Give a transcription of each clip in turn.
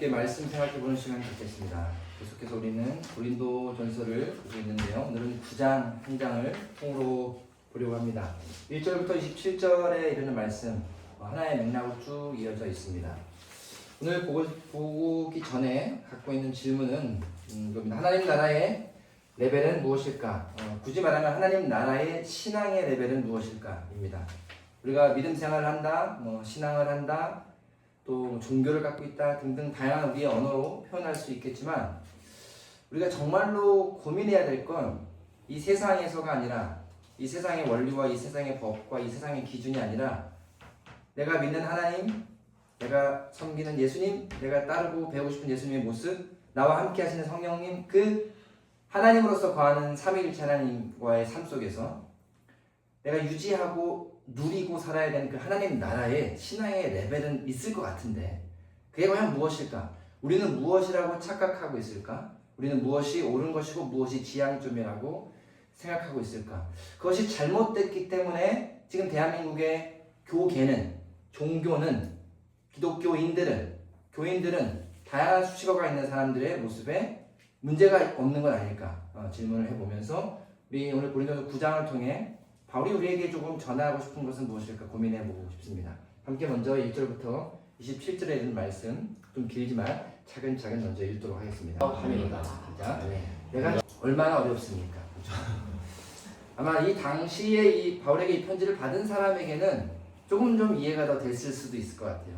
함께 말씀 생각해보는 시간 갖겠습니다. 계속해서 우리는 고린도전서를 보고 있는데요. 오늘은 9장 한 장을 통으로 보려고 합니다. 1절부터 27절에 이르는 말씀, 하나의 맥락으로 쭉 이어져 있습니다. 오늘 보기 전에 갖고 있는 질문은 이겁니다. 하나님 나라의 레벨은 무엇일까? 굳이 말하면 하나님 나라의 신앙의 레벨은 무엇일까?입니다. 우리가 믿음 생활을 한다, 신앙을 한다, 또 종교를 갖고 있다 등등 다양한 우리의 언어로 표현할 수 있겠지만, 우리가 정말로 고민해야 될 건 이 세상에서가 아니라, 이 세상의 원리와 이 세상의 법과 이 세상의 기준이 아니라, 내가 믿는 하나님, 내가 섬기는 예수님, 내가 따르고 배우고 싶은 예수님의 모습, 나와 함께 하시는 성령님, 그 하나님으로서 거하는 삼위일체 하나님과의 삶 속에서 내가 유지하고 누리고 살아야 되는 그 하나님 나라의 신앙의 레벨은 있을 것 같은데, 그게 과연 무엇일까? 우리는 무엇이라고 착각하고 있을까? 우리는 무엇이 옳은 것이고 무엇이 지향점이라고 생각하고 있을까? 그것이 잘못됐기 때문에 지금 대한민국의 교계는, 종교는, 기독교인들은, 교인들은 다양한 수식어가 있는 사람들의 모습에 문제가 없는 건 아닐까 질문을 해보면서, 우리 오늘 고린도서 9장을 통해 바울이 우리에게 조금 전하고 싶은 것은 무엇일까 고민해보고 싶습니다. 함께 먼저 1절부터 27절에 있는 말씀, 좀 길지만 차근차근 먼저 읽도록 하겠습니다. 함입니다. 내가 얼마나 어렵습니까? 아마 이 당시에 이 바울에게 이 편지를 받은 사람에게는 조금 좀 이해가 더 됐을 수도 있을 것 같아요.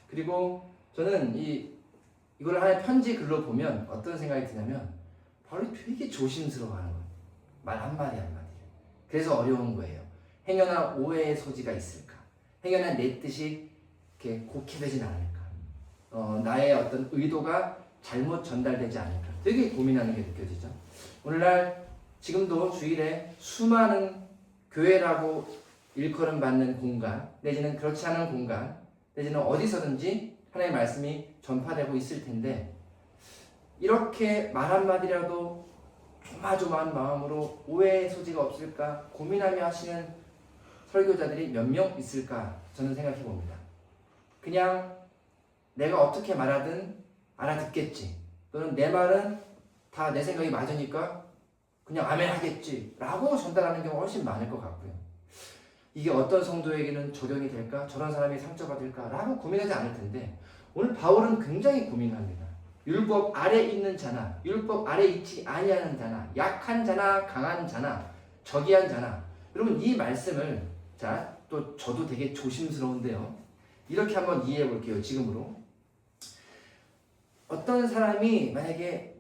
그리고 저는 이걸 하나의 편지 글로 보면 어떤 생각이 드냐면, 바울이 되게 조심스러워하는 거예요. 말 한마디 한마디. 그래서 어려운 거예요. 행여나 오해의 소지가 있을까? 행여나 내 뜻이 이렇게 곡해되진 않을까? 나의 어떤 의도가 잘못 전달되지 않을까? 되게 고민하는 게 느껴지죠. 오늘날 지금도 주일에 수많은 교회라고 일컬음 받는 공간, 내지는 그렇지 않은 공간, 내지는 어디서든지 하나님의 말씀이 전파되고 있을 텐데, 이렇게 말 한마디라도 조마조마한 마음으로 오해의 소지가 없을까 고민하며 하시는 설교자들이 몇 명 있을까 저는 생각해 봅니다. 그냥 내가 어떻게 말하든 알아듣겠지, 또는 내 말은 다 내 생각이 맞으니까 그냥 아멘 하겠지 라고 전달하는 경우가 훨씬 많을 것 같고요. 이게 어떤 성도에게는 적용이 될까? 저런 사람이 상처받을까? 라고 고민하지 않을 텐데, 오늘 바울은 굉장히 고민합니다. 율법 아래 있는 자나 율법 아래 있지 아니하는 자나, 약한 자나 강한 자나 저기한 자나. 여러분, 이 말씀을, 자, 또 저도 되게 조심스러운데요, 이렇게 한번 이해해 볼게요. 지금으로 어떤 사람이 만약에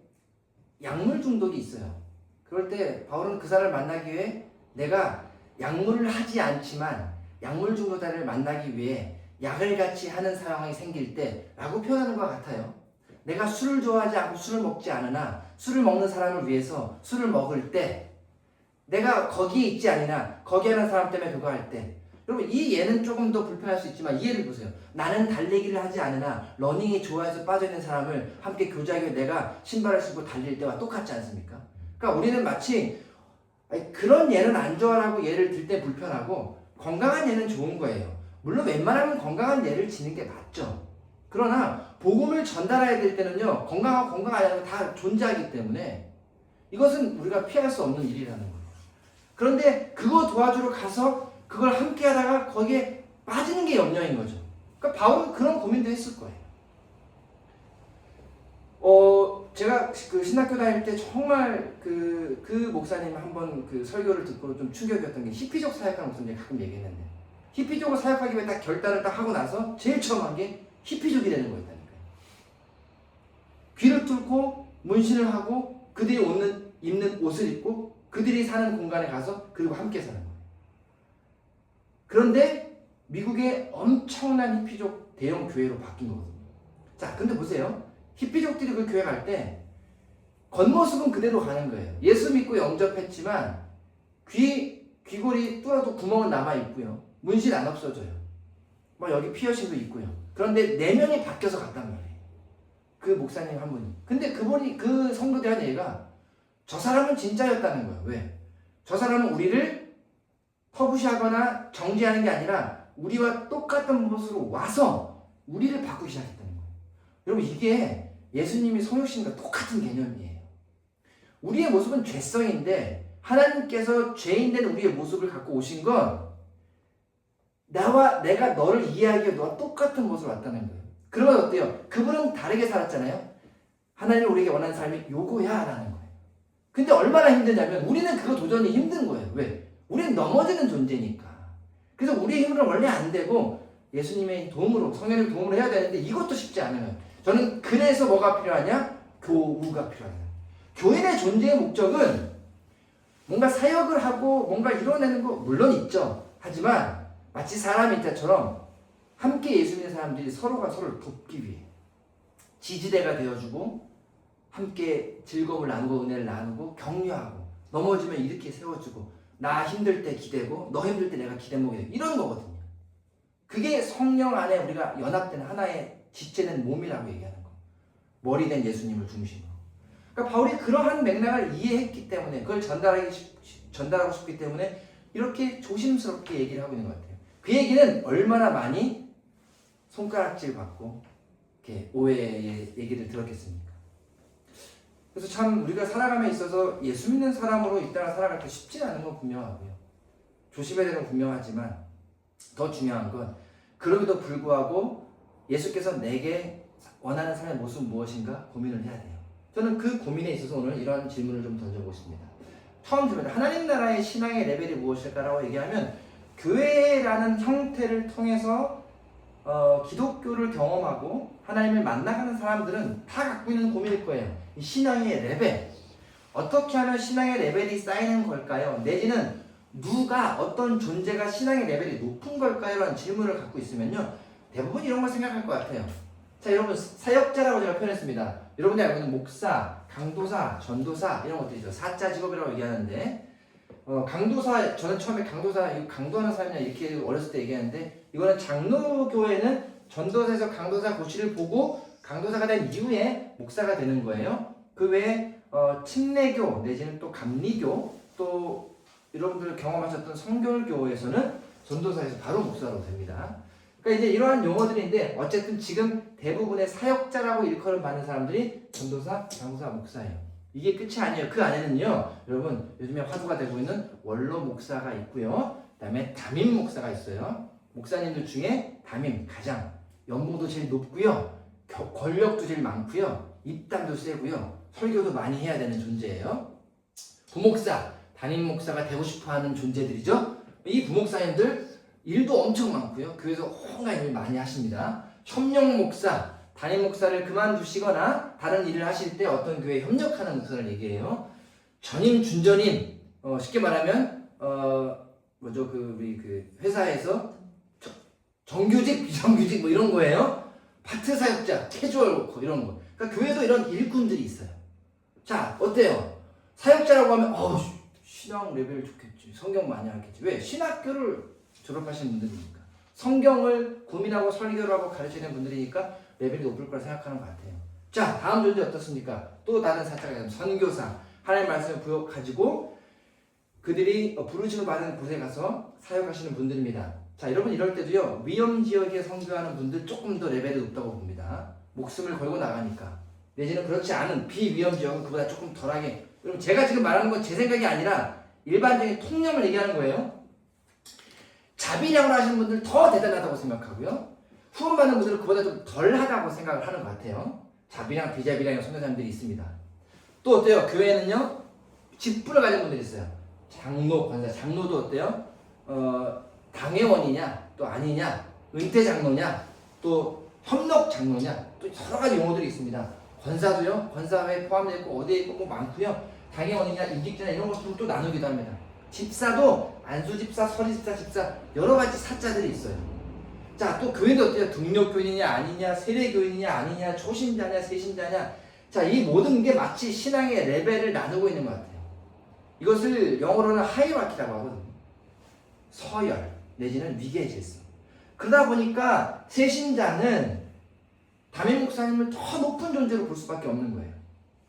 약물 중독이 있어요. 그럴 때 바울은 그 사람을 만나기 위해 내가 약물을 하지 않지만 약물 중독자를 만나기 위해 약을 같이 하는 상황이 생길 때 라고 표현하는 것 같아요. 내가 술을 좋아하지 않고 술을 먹지 않으나 술을 먹는 사람을 위해서 술을 먹을 때, 내가 거기에 있지 아니나 거기 하는 사람 때문에 그거 할 때, 여러분 이 예는 조금 더 불편할 수 있지만 이해를 보세요. 나는 달리기를 하지 않으나 러닝이 좋아해서 빠져있는 사람을 함께 교제하기 위해 내가 신발을 신고 달릴 때와 똑같지 않습니까? 그러니까 우리는 마치 그런 예는 안 좋아라고 예를 들 때 불편하고, 건강한 예는 좋은 거예요. 물론 웬만하면 건강한 예를 지는 게 맞죠. 그러나 복음을 전달해야 될 때는요, 건강하고 건강하지 않고 다 존재하기 때문에 이것은 우리가 피할 수 없는 일이라는 거예요. 그런데 그거 도와주러 가서 그걸 함께 하다가 거기에 빠지는 게 염려인 거죠. 그러니까 바울은 그런 고민도 했을 거예요. 제가 그 신학교 다닐 때 정말 그 목사님 한번 그 설교를 듣고 좀 충격이었던 게, 히피족 사역하는 목사님이 가끔 얘기했는데, 히피족을 사역하기 위해 딱 결단을 딱 하고 나서 제일 처음 한 게 히피족이 되는 거였다니까요. 귀를 뚫고 문신을 하고 그들이 입는 옷을 입고 그들이 사는 공간에 가서 그리고 함께 사는 거예요. 그런데 미국의 엄청난 히피족 대형 교회로 바뀐 거거든요. 자, 근데 보세요. 히피족들이 그 교회 갈 때 겉모습은 그대로 가는 거예요. 예수 믿고 영접했지만 귀골이 뚫어도 구멍은 남아있고요. 문신 안 없어져요. 막 여기 피어싱도 있고요. 그런데 내면이 바뀌어서 갔단 말이에요. 그 목사님 한 분이. 근데 그분이, 그 성도들이 한 얘기가, 저 사람은 진짜였다는 거예요. 왜? 저 사람은 우리를 터부시하거나 정죄하는 게 아니라 우리와 똑같은 모습으로 와서 우리를 바꾸기 시작했다는 거예요. 여러분 이게 예수님이 성육신과 똑같은 개념이에요. 우리의 모습은 죄성인데 하나님께서 죄인된 우리의 모습을 갖고 오신 건 내가 너를 이해하기에 너와 똑같은 모습을 왔다는 거예요. 그러면 어때요? 그분은 다르게 살았잖아요. 하나님이 우리에게 원하는 삶이 요거야 라는 거예요. 근데 얼마나 힘드냐면 우리는 그거 도전이 힘든 거예요. 왜? 우리는 넘어지는 존재니까. 그래서 우리의 힘으로는 원래 안 되고 예수님의 도움으로, 성령의 도움으로 해야 되는데 이것도 쉽지 않아요. 저는 그래서 뭐가 필요하냐? 교우가 필요하다. 교인의 존재의 목적은 뭔가 사역을 하고 뭔가 이뤄내는 거 물론 있죠. 하지만 마치 사람이 있다처럼 함께 예수 믿는 사람들이 서로가 서로를 돕기 위해 지지대가 되어주고 함께 즐거움을 나누고 은혜를 나누고 격려하고 넘어지면 이렇게 세워주고 나 힘들 때 기대고 너 힘들 때 내가 기대먹이 되고 이런 거거든요. 그게 성령 안에 우리가 연합된 하나의 지체된 몸이라고 얘기하는 거. 머리 된 예수님을 중심으로. 그러니까 바울이 그러한 맥락을 이해했기 때문에 그걸 전달하고 싶기 때문에 이렇게 조심스럽게 얘기를 하고 있는 것 같아요. 그 얘기는 얼마나 많이 손가락질 받고 이렇게 오해의 얘기를 들었겠습니까? 그래서 참 우리가 살아감에 있어서 예수 믿는 사람으로 이 땅을 살아갈 때 쉽지 않은 건 분명하고요. 조심해야 되는 건 분명하지만 더 중요한 건 그럼에도 불구하고 예수께서 내게 원하는 삶의 모습은 무엇인가 고민을 해야 돼요. 저는 그 고민에 있어서 오늘 이런 질문을 좀 던져보고 싶습니다. 처음 질문, 하나님 나라의 신앙의 레벨이 무엇일까라고 얘기하면 교회라는 형태를 통해서 기독교를 경험하고 하나님을 만나가는 사람들은 다 갖고 있는 고민일 거예요. 이 신앙의 레벨. 어떻게 하면 신앙의 레벨이 쌓이는 걸까요? 내지는 누가 어떤 존재가 신앙의 레벨이 높은 걸까요? 라는 질문을 갖고 있으면요. 대부분 이런 걸 생각할 것 같아요. 자, 여러분 사역자라고 제가 표현했습니다. 여러분이 알고 있는 목사, 강도사, 전도사 이런 것들이죠. 사자 직업이라고 얘기하는데 강도사, 저는 처음에 강도사, 이거 강도하는 사람이냐 이렇게 어렸을 때 얘기하는데 이거는 장로교회는 전도사에서 강도사 고시를 보고 강도사가 된 이후에 목사가 되는 거예요. 그 외에 침례교 내지는 또 감리교 또 여러분들 경험하셨던 성결교에서는 전도사에서 바로 목사로 됩니다. 그러니까 이제 이러한 용어들인데 어쨌든 지금 대부분의 사역자라고 일컬음 받는 사람들이 전도사, 강도사, 목사예요. 이게 끝이 아니에요. 그 안에는요, 여러분 요즘에 화두가 되고 있는 원로 목사가 있고요. 그다음에 담임 목사가 있어요. 목사님들 중에 담임 가장 연봉도 제일 높고요. 권력도 제일 많고요. 입담도 세고요. 설교도 많이 해야 되는 존재예요. 부목사, 담임 목사가 되고 싶어하는 존재들이죠. 이 부목사님들 일도 엄청 많고요. 교회에서 온갖 일을 많이 하십니다. 협력 목사, 담임 목사를 그만두시거나 다른 일을 하실 때 어떤 교회에 협력하는 목사를 얘기해요. 전임, 준전임, 쉽게 말하면 우리 회사에서 정규직, 비정규직 뭐 이런 거예요. 파트 사역자, 캐주얼 워커 이런 거. 그러니까 교회도 이런 일꾼들이 있어요. 자, 어때요? 사역자라고 하면 신앙 레벨 좋겠지. 성경 많이 하겠지. 왜? 신학교를 졸업하신 분들이니까. 성경을 고민하고 설교를 하고 가르치는 분들이니까 레벨이 높을 거라 생각하는 것 같아요. 자, 다음 존재 어떻습니까? 또 다른 사자가 있습니다. 선교사. 하나님의 말씀을 가지고 그들이 부르심을 받은 곳에 가서 사역하시는 분들입니다. 자, 여러분 이럴 때도요. 위험 지역에 선교하는 분들 조금 더 레벨이 높다고 봅니다. 목숨을 걸고 나가니까. 내지는 그렇지 않은 비위험 지역은 그보다 조금 덜하게. 여러분 제가 지금 말하는 건 제 생각이 아니라 일반적인 통념을 얘기하는 거예요. 자비량을 하시는 분들 더 대단하다고 생각하고요. 후원받는 분들은 그보다 좀 덜하다고 생각을 하는 것 같아요. 자비량, 비자비량의 선교사님들이 있습니다. 또 어때요? 교회는요. 직분을 가진 분들이 있어요. 장로, 권사. 장로도 어때요? 당회원이냐 또 아니냐, 은퇴 장로냐 또 협력 장로냐, 또 여러 가지 용어들이 있습니다. 권사도요. 권사회에 포함되어 있고 어디에 있고 뭐 많고요. 당회원이냐 임직자냐 이런 것들도 또 나누기도 합니다. 집사도 안수집사, 서리집사, 집사 여러 가지 사자들이 있어요. 자, 또 교인도 어때요? 등록교인이냐 아니냐, 세례교인이냐 아니냐, 초신자냐 세신자냐. 자, 이 모든 게 마치 신앙의 레벨을 나누고 있는 것 같아요. 이것을 영어로는 하이라키라고 하거든요. 서열 내지는 위계 질서. 그러다 보니까 세신자는 담임 목사님을 더 높은 존재로 볼 수밖에 없는 거예요.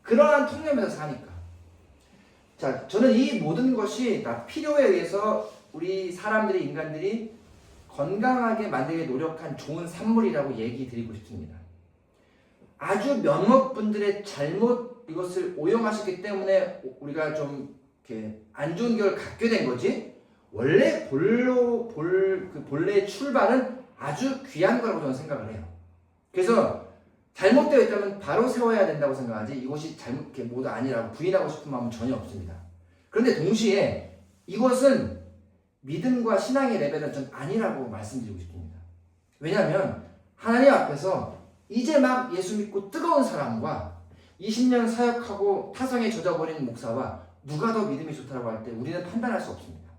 그러한 통념에서 사니까. 자, 저는 이 모든 것이 다 필요에 의해서 우리 사람들이, 인간들이 건강하게 만들기 노력한 좋은 산물이라고 얘기 드리고 싶습니다. 아주 몇몇 분들의 잘못 이것을 오용하셨기 때문에 우리가 좀 이렇게 안 좋은 결을 갖게 된 거지. 원래 본래의 출발은 아주 귀한 거라고 저는 생각을 해요. 그래서 잘못되어 있다면 바로 세워야 된다고 생각하지 이것이 잘못 모두 아니라고 부인하고 싶은 마음은 전혀 없습니다. 그런데 동시에 이것은 믿음과 신앙의 레벨은 전 아니라고 말씀드리고 싶습니다. 왜냐하면 하나님 앞에서 이제 막 예수 믿고 뜨거운 사람과 20년 사역하고 타성에 젖어버린 목사와 누가 더 믿음이 좋다고 할 때 우리는 판단할 수 없습니다.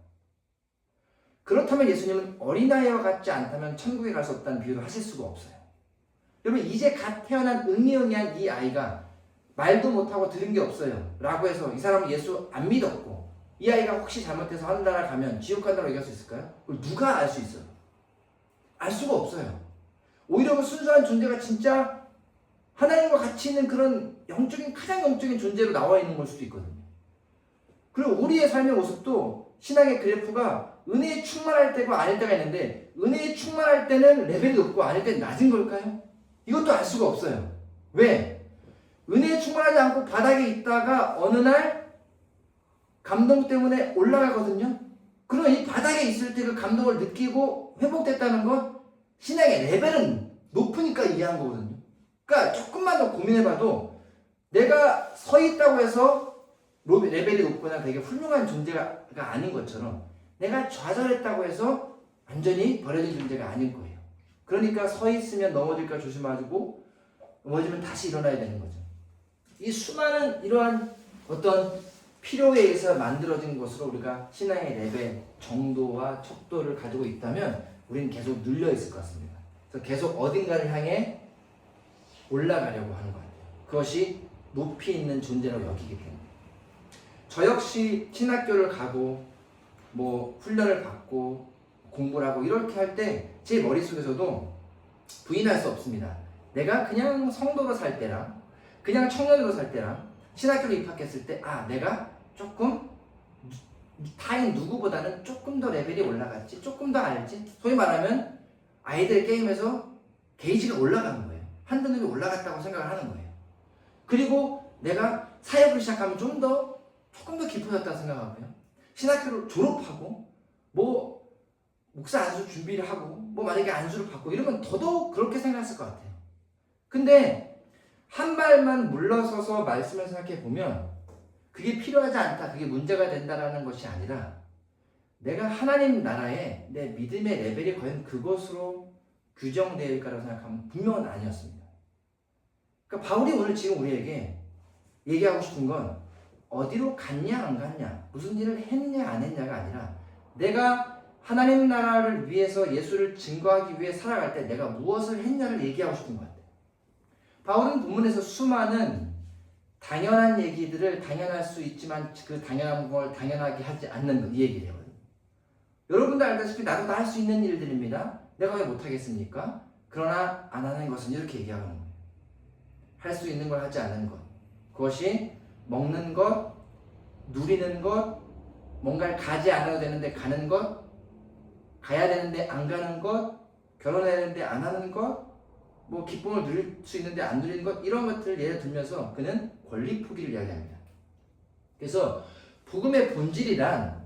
그렇다면 예수님은 어린아이와 같지 않다면 천국에 갈 수 없다는 비유를 하실 수가 없어요. 여러분 이제 갓 태어난 응이응이한 이 아이가 말도 못하고 들은 게 없어요 라고 해서 이 사람은 예수 안 믿었고 이 아이가 혹시 잘못해서 하늘나라 가면 지옥 간다고 얘기할 수 있을까요? 그걸 누가 알 수 있어요? 알 수가 없어요. 오히려 그 순수한 존재가 진짜 하나님과 같이 있는 그런 가장 영적인 존재로 나와 있는 걸 수도 있거든요. 그리고 우리의 삶의 모습도 신앙의 그래프가 은혜에 충만할 때가 아닐 때가 있는데 은혜에 충만할 때는 레벨이 높고 아닐 때는 낮은 걸까요? 이것도 알 수가 없어요. 왜? 은혜에 충만하지 않고 바닥에 있다가 어느 날 감동 때문에 올라가거든요. 그러면 이 바닥에 있을 때 그 감동을 느끼고 회복됐다는 건 신앙의 레벨은 높으니까 이해한 거거든요. 그러니까 조금만 더 고민해봐도 내가 서 있다고 해서 레벨이 높거나 되게 훌륭한 존재가 아닌 것처럼 내가 좌절했다고 해서 완전히 버려진 존재가 아닐 거예요. 그러니까 서 있으면 넘어질까 조심하고 넘어지면 다시 일어나야 되는 거죠. 이 수많은 이러한 어떤 필요에 의해서 만들어진 것으로 우리가 신앙의 레벨, 정도와 척도를 가지고 있다면 우리는 계속 눌려 있을 것 같습니다. 그래서 계속 어딘가를 향해 올라가려고 하는 것 같아요. 그것이 높이 있는 존재라고 여기기 때문에. 저 역시 신학교를 가고 훈련을 받고 공부를 하고 이렇게 할 때 제 머릿속에서도 부인할 수 없습니다. 내가 그냥 성도로 살 때랑 그냥 청년으로 살 때랑 신학교를 입학했을 때 내가 조금 타인 누구보다는 조금 더 레벨이 올라갔지, 조금 더 알지. 소위 말하면 아이들 게임에서 게이지가 올라가는 거예요. 한두 놈이 올라갔다고 생각을 하는 거예요. 그리고 내가 사역을 시작하면 조금 더 깊어졌다고 생각하고요. 신학교를 졸업하고 목사 안수 준비를 하고 만약에 안수를 받고 이러면 더더욱 그렇게 생각했을 것 같아요. 근데 한 발만 물러서서 말씀을 생각해 보면 그게 필요하지 않다, 그게 문제가 된다라는 것이 아니라 내가 하나님 나라에 내 믿음의 레벨이 과연 그것으로 규정되어 있을까라고 생각하면 분명은 아니었습니다. 그러니까 바울이 오늘 지금 우리에게 얘기하고 싶은 건 어디로 갔냐 안 갔냐, 무슨 일을 했냐 안 했냐가 아니라 내가 하나님 나라를 위해서 예수를 증거하기 위해 살아갈 때 내가 무엇을 했냐를 얘기하고 싶은 것 같아요. 바울은 본문에서 수많은 당연한 얘기들을 당연할 수 있지만 그 당연한 걸 당연하게 하지 않는 것, 이 얘기를 해요. 여러분도 알다시피 나도 다 할 수 있는 일들입니다. 내가 왜 못하겠습니까? 그러나 안 하는 것은 이렇게 얘기하는 거예요. 할 수 있는 걸 하지 않는 것. 그것이 먹는 것, 누리는 것, 뭔가를 가지 않아도 되는데 가는 것, 가야 되는데 안 가는 것, 결혼해야 되는데 안 하는 것, 기쁨을 누릴 수 있는데 안 누리는 것, 이런 것들을 예를 들면서 그는 권리 포기를 이야기합니다. 그래서 복음의 본질이란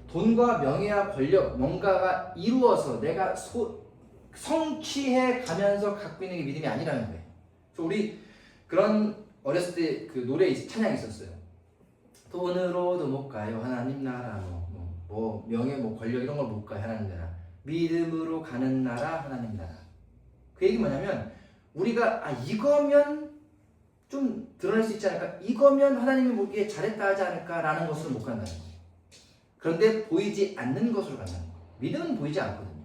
돈과 명예와 권력, 뭔가가 이루어서 내가 성취해 가면서 갖고 있는 게 믿음이 아니라는 거예요. 그래서 우리 그런 어렸을 때 그 노래 찬양이 있었어요. 돈으로도 못 가요 하나님 나라, 명예, 권력 이런 걸 못 가요 하나님 나라. 믿음으로 가는 나라 하나님 나라. 그 얘기 뭐냐면 우리가 이거면 좀 드러낼 수 있지 않을까? 이거면 하나님이 보기에 잘했다 하지 않을까라는 것으로 못 간다는 거예요. 그런데 보이지 않는 것으로 간다는 거예요. 믿음은 보이지 않거든요.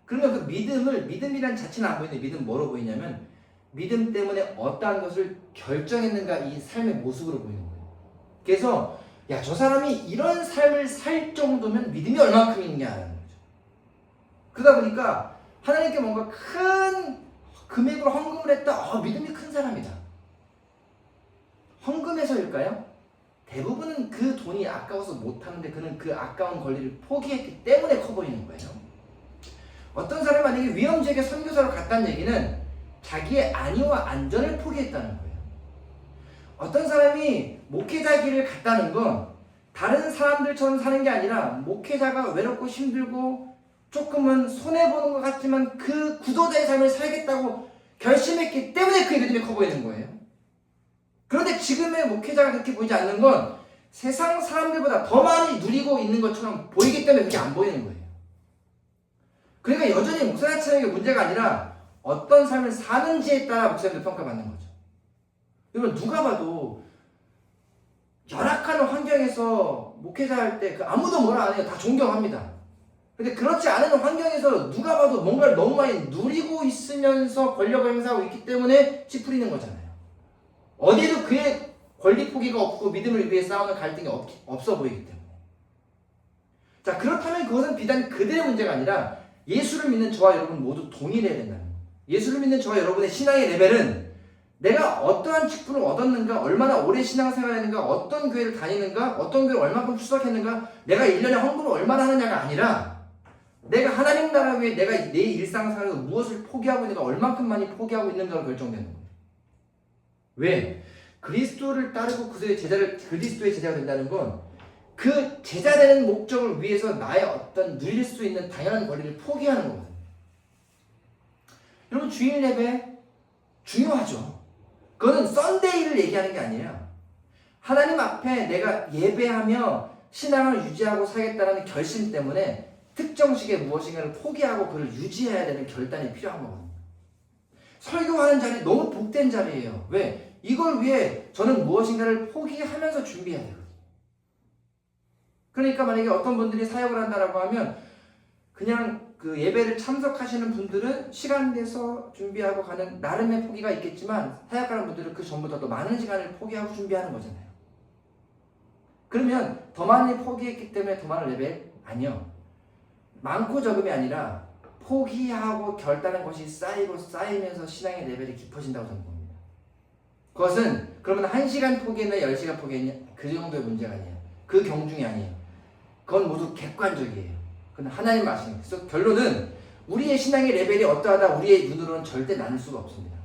그러면 그 믿음이란 자체는 안 보이는데 믿음은 뭐로 보이냐면 믿음 때문에 어떠한 것을 결정했는가, 이 삶의 모습으로 보이는 거예요. 그래서 저 사람이 이런 삶을 살 정도면 믿음이 얼마큼 있냐는 거죠. 그러다 보니까 하나님께 뭔가 큰 금액으로 헌금을 했다. 믿음이 큰 사람이다. 헌금해서일까요? 대부분은 그 돈이 아까워서 못하는데 그는 그 아까운 권리를 포기했기 때문에 커 보이는 거예요. 어떤 사람이 만약에 위험지역에 선교사로 갔다는 얘기는 자기의 안위와 안전을 포기했다는 거예요. 어떤 사람이 목회자 길을 갔다는 건 다른 사람들처럼 사는 게 아니라 목회자가 외롭고 힘들고 조금은 손해보는 것 같지만 그 구도자의 삶을 살겠다고 결심했기 때문에 그의 믿음이 커 보이는 거예요. 그런데 지금의 목회자가 그렇게 보이지 않는 건 세상 사람들보다 더 많이 누리고 있는 것처럼 보이기 때문에 그게 안 보이는 거예요. 그러니까 여전히 목사님 차량의 문제가 아니라 어떤 삶을 사는지에 따라 목사님들 평가받는 거죠. 여러분 누가 봐도 열악한 환경에서 목회자 할 때 아무도 뭐라 안 해요. 다 존경합니다. 근데 그렇지 않은 환경에서 누가 봐도 뭔가를 너무 많이 누리고 있으면서 권력을 행사하고 있기 때문에 찌푸리는 거잖아요. 어디에도 그의 권리 포기가 없고 믿음을 위해 싸우는 갈등이 없어 보이기 때문에. 자, 그렇다면 그것은 비단 그들의 문제가 아니라 예수를 믿는 저와 여러분 모두 동일해야 된다는 거예요. 예수를 믿는 저와 여러분의 신앙의 레벨은 내가 어떠한 직분을 얻었는가, 얼마나 오래 신앙생활을 했는가, 어떤 교회를 다니는가, 어떤 교회를 얼마큼 출석했는가, 내가 1년에 헌금을 얼마나 하느냐가 아니라 내가 하나님 나라 위해 내가 내 일상생활에서 무엇을 포기하고 있는가, 얼만큼 많이 포기하고 있는가로 결정되는 거예요. 왜? 그리스도를 따르고 그리스도의 제자가 된다는 건 그 제자 되는 목적을 위해서 나의 어떤 누릴 수 있는 당연한 권리를 포기하는 거거든요. 여러분 주일 예배 중요하죠. 그거는 썬데이를 얘기하는 게 아니에요. 하나님 앞에 내가 예배하며 신앙을 유지하고 살겠다는 결심 때문에 특정 시기에 무엇인가를 포기하고 그를 유지해야 되는 결단이 필요한 거거든요. 설교하는 자리 너무 복된 자리예요. 왜? 이걸 위해 저는 무엇인가를 포기하면서 준비해야 되거든요. 그러니까 만약에 어떤 분들이 사역을 한다라고 하면 그냥 그 예배를 참석하시는 분들은 시간 내서 준비하고 가는 나름의 포기가 있겠지만 사역하는 분들은 그 전보다 더 많은 시간을 포기하고 준비하는 거잖아요. 그러면 더 많이 포기했기 때문에 더 많은 레벨? 아니요. 많고 적음이 아니라 포기하고 결단한 것이 쌓이면서 신앙의 레벨이 깊어진다고 저는 봅니다. 그것은 그러면 1시간 포기했나 10시간 포기했냐 그 정도의 문제가 아니에요. 그 경중이 아니에요. 그건 모두 객관적이에요. 그건 하나님 말씀이에요. 그래서 결론은 우리의 신앙의 레벨이 어떠하다 우리의 눈으로는 절대 나눌 수가 없습니다.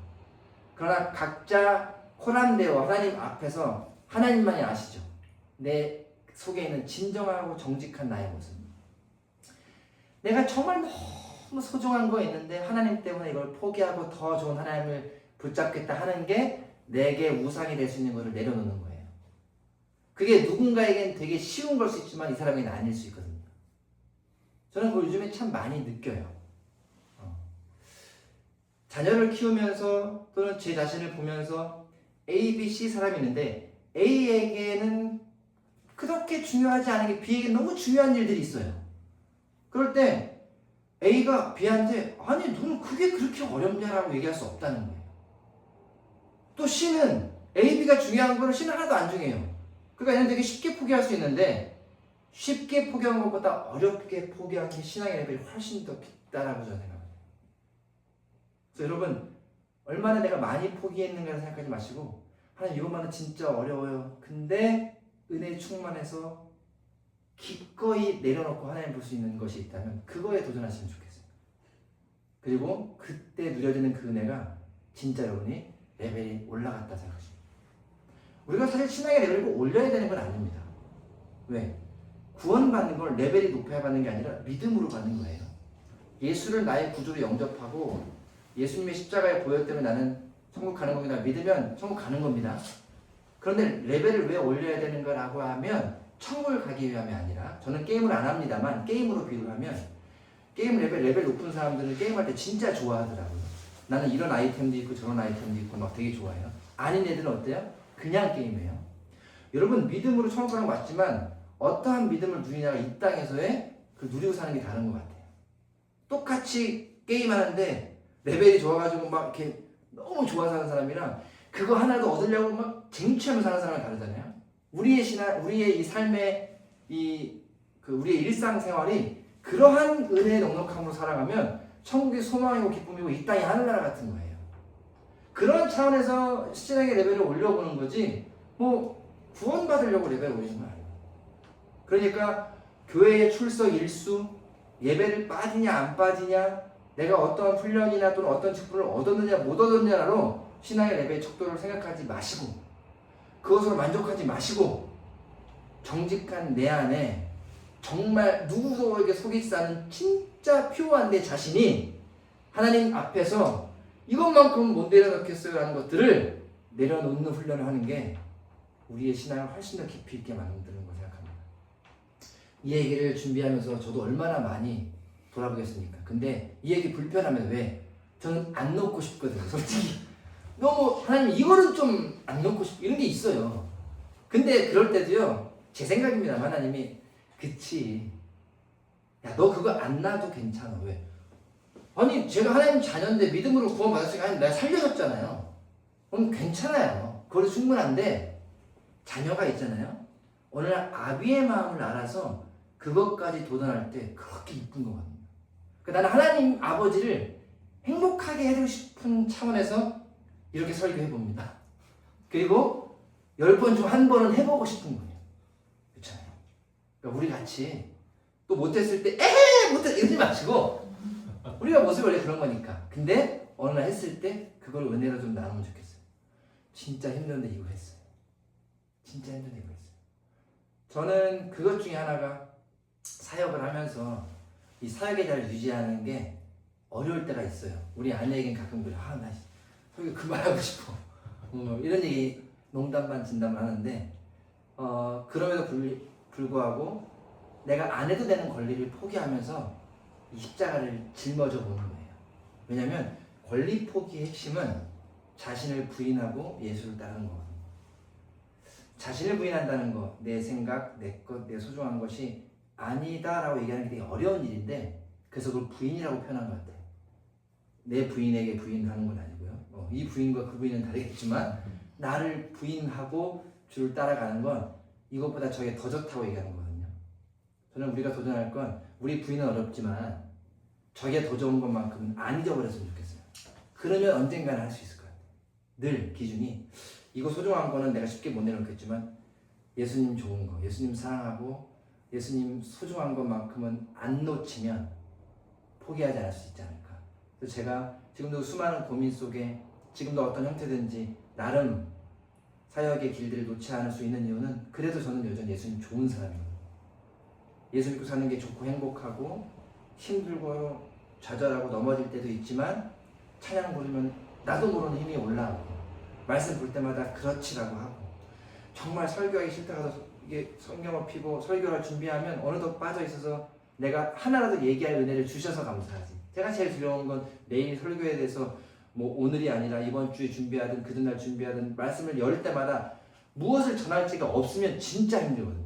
그러나 각자 코란데오 하나님 앞에서 하나님만이 아시죠. 내 속에 있는 진정하고 정직한 나의 모습. 내가 정말 너무 소중한 거 있는데 하나님 때문에 이걸 포기하고 더 좋은 하나님을 붙잡겠다 하는 게 내게 우상이 될 수 있는 것을 내려놓는 거예요. 그게 누군가에겐 되게 쉬운 걸 수 있지만 이 사람에게는 아닐 수 있거든요. 저는 그걸 요즘에 참 많이 느껴요. 자녀를 키우면서 또는 제 자신을 보면서 A, B, C 사람이 있는데 A에게는 그렇게 중요하지 않은 게 B에게 너무 중요한 일들이 있어요. 그럴 때 A가 B한테 아니 너는 그게 그렇게 어렵냐라고 얘기할 수 없다는 거예요. 또 C는 A, B가 중요한 거를 C는 하나도 안 중요해요. 그러니까 얘는 되게 쉽게 포기할 수 있는데 쉽게 포기한 것보다 어렵게 포기한 게 신앙의 레벨이 훨씬 더 깊다라고 저는 생각합니다. 그래서 여러분 얼마나 내가 많이 포기했는가를 생각하지 마시고 하나님 이것만은 진짜 어려워요. 근데 은혜 충만해서 기꺼이 내려놓고 하나님 볼 수 있는 것이 있다면 그거에 도전하시면 좋겠어요. 그리고 그때 누려지는 그 은혜가 진짜 여러분이 레벨이 올라갔다 생각하십니다. 우리가 사실 신앙의 레벨을 꼭 올려야 되는 건 아닙니다. 왜? 구원받는 걸 레벨이 높여야 받는 게 아니라 믿음으로 받는 거예요. 예수를 나의 구주로 영접하고 예수님의 십자가의 보혈 때문에 나는 천국 가는 겁니다. 믿으면 천국 가는 겁니다. 그런데 레벨을 왜 올려야 되는가라고 하면 천국을 가기 위함이 아니라 저는 게임을 안 합니다만 게임으로 비유를 하면 게임 레벨 높은 사람들은 게임할 때 진짜 좋아하더라고요. 나는 이런 아이템도 있고 저런 아이템도 있고 막 되게 좋아해요. 아닌 애들은 어때요? 그냥 게임해요. 여러분 믿음으로 천국 가는 거 맞지만 어떠한 믿음을 누리냐가 이 땅에서의 그 누리고 사는 게 다른 것 같아요. 똑같이 게임하는데 레벨이 좋아가지고 막 이렇게 너무 좋아서 하는 사람이랑 그거 하나도 얻으려고 막 쟁취하면서 사는 사람이 다르잖아요. 우리의 신앙, 우리의 이 삶의 우리의 일상생활이 그러한 은혜의 넉넉함으로 살아가면 천국이 소망이고 기쁨이고 이 땅이 하늘나라 같은 거예요. 그런 차원에서 신앙의 레벨을 올려보는 거지 뭐 구원받으려고 레벨을 올리는 건 아니에요. 그러니까 교회의 출석 일수, 예배를 빠지냐 안 빠지냐, 내가 어떤 훈련이나 또는 어떤 직분을 얻었느냐 못 얻었느냐로 신앙의 레벨 척도를 생각하지 마시고 그것으로 만족하지 마시고 정직한 내 안에 정말 누구에게 속이지 않은 진짜 퓨어한 내 자신이 하나님 앞에서 이것만큼은 못 내려놓겠어요 라는 것들을 내려놓는 훈련을 하는 게 우리의 신앙을 훨씬 더 깊이 있게 만드는 거 생각합니다. 이 얘기를 준비하면서 저도 얼마나 많이 돌아보겠습니까? 근데 이 얘기 불편하면 왜? 저는 안 놓고 싶거든요. 솔직히 너무 하나님 이거는 좀 안 놓고 싶고 이런 게 있어요. 근데 그럴 때도요 제 생각입니다. 하나님이 그치 야 너 그거 안 놔도 괜찮아. 왜? 아니 제가 하나님 자녀인데 믿음으로 구원받았으니까 하나님 내가 살려줬잖아요. 그럼 괜찮아요. 그걸로 충분한데 자녀가 있잖아요. 어느 날 아비의 마음을 알아서 그것까지 도전할 때 그렇게 이쁜 거거든요. 나는 하나님 아버지를 행복하게 해주고 싶은 차원에서 이렇게 설교해봅니다. 그리고 10번 중 1번은 해보고 싶은 거예요. 그렇잖아요. 그러니까 우리 같이 또 못했을 때 에헤 못했 이러지 마시고 우리가 모습이 원래 그런 거니까. 근데 어느 날 했을 때 그걸 은혜로 좀 나누면 좋겠어요. 진짜 힘든데 이거 했어요. 진짜 힘든데 이거 했어요. 저는 그것 중에 하나가 사역을 하면서 이 사역의 자리를 유지하는 게 어려울 때가 있어요. 우리 아내에겐 가끔 그래. 나 설교 그만하고 싶어. 이런 얘기 농담 반 진담 하는데 그럼에도 불구하고 내가 안 해도 되는 권리를 포기하면서 이 십자가를 짊어져 보는 거예요. 왜냐하면 권리 포기의 핵심은 자신을 부인하고 예수를 따르는 거거든요. 자신을 부인한다는 거, 내 생각, 내 것, 내 소중한 것이 아니다라고 얘기하는 게 되게 어려운 일인데 그래서 그걸 부인이라고 표현한 것 같아요. 내 부인에게 부인하는 건 아니고요. 이 부인과 그 부인은 다르겠지만 나를 부인하고 주를 따라가는 건 이것보다 저게 더 좋다고 얘기하는 거거든요. 저는 우리가 도전할 건 우리 부인은 어렵지만 저게 더 좋은 것만큼은 안 잊어버렸으면 좋겠어요. 그러면 언젠가는 할 수 있을 것 같아요. 늘 기준이 이거 소중한 거는 내가 쉽게 못 내놓겠지만 예수님 좋은 거, 예수님 사랑하고 예수님 소중한 것만큼은 안 놓치면 포기하지 않을 수 있지 않을까. 그래서 제가 지금도 수많은 고민 속에 지금도 어떤 형태든지 나름 사역의 길들을 놓지 않을 수 있는 이유는 그래도 저는 여전히 예수님 좋은 사람이거든요. 예수 믿고 사는 게 좋고 행복하고 힘들고 좌절하고 넘어질 때도 있지만 찬양 부르면 나도 모르는 힘이 올라오고 말씀 볼 때마다 그렇지라고 하고 정말 설교하기 싫다가도 이게 성경을 피고 설교를 준비하면 어느덧 빠져 있어서 내가 하나라도 얘기할 은혜를 주셔서 감사하지. 제가 제일 두려운 건 매일 설교에 대해서 뭐 오늘이 아니라 이번 주에 준비하든 그 전날 준비하든 말씀을 열 때마다 무엇을 전할지가 없으면 진짜 힘들거든요.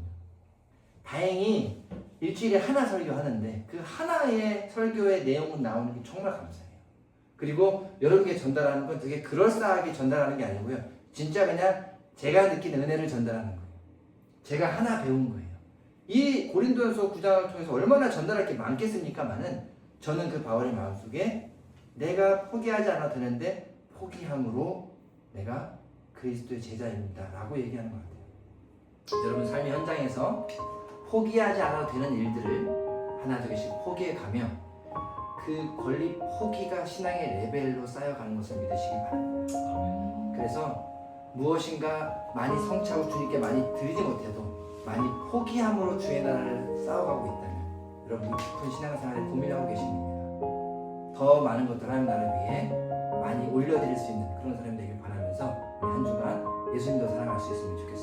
다행히 일주일에 하나 설교하는데 그 하나의 설교의 내용은 나오는 게 정말 감사해요. 그리고 여러분께 전달하는 건 되게 그럴싸하게 전달하는 게 아니고요. 진짜 그냥 제가 느낀 은혜를 전달하는 거예요. 제가 하나 배운 거예요. 이 고린도전서 9장을 통해서 얼마나 전달할 게 많겠습니까마는 저는 그 바울의 마음속에 내가 포기하지 않아도 되는데 포기함으로 내가 그리스도의 제자입니다 라고 얘기하는 것 같아요. 여러분 삶의 현장에서 포기하지 않아도 되는 일들을 하나둘씩 포기해 가며 그 권리 포기가 신앙의 레벨로 쌓여가는 것을 믿으시기 바랍니다. 그래서 무엇인가 많이 성취하고 주님께 많이 드리지 못해도 많이 포기함으로 주의 나라를 쌓아가고 있다면 여러분이 깊은 신앙생활에 고민하고 계십니다. 더 많은 것들 하나님 나라를 위해 많이 올려드릴 수 있는 그런 사람이 되길 바라면서 한 주간 예수님도 사랑할 수 있으면 좋겠습니다.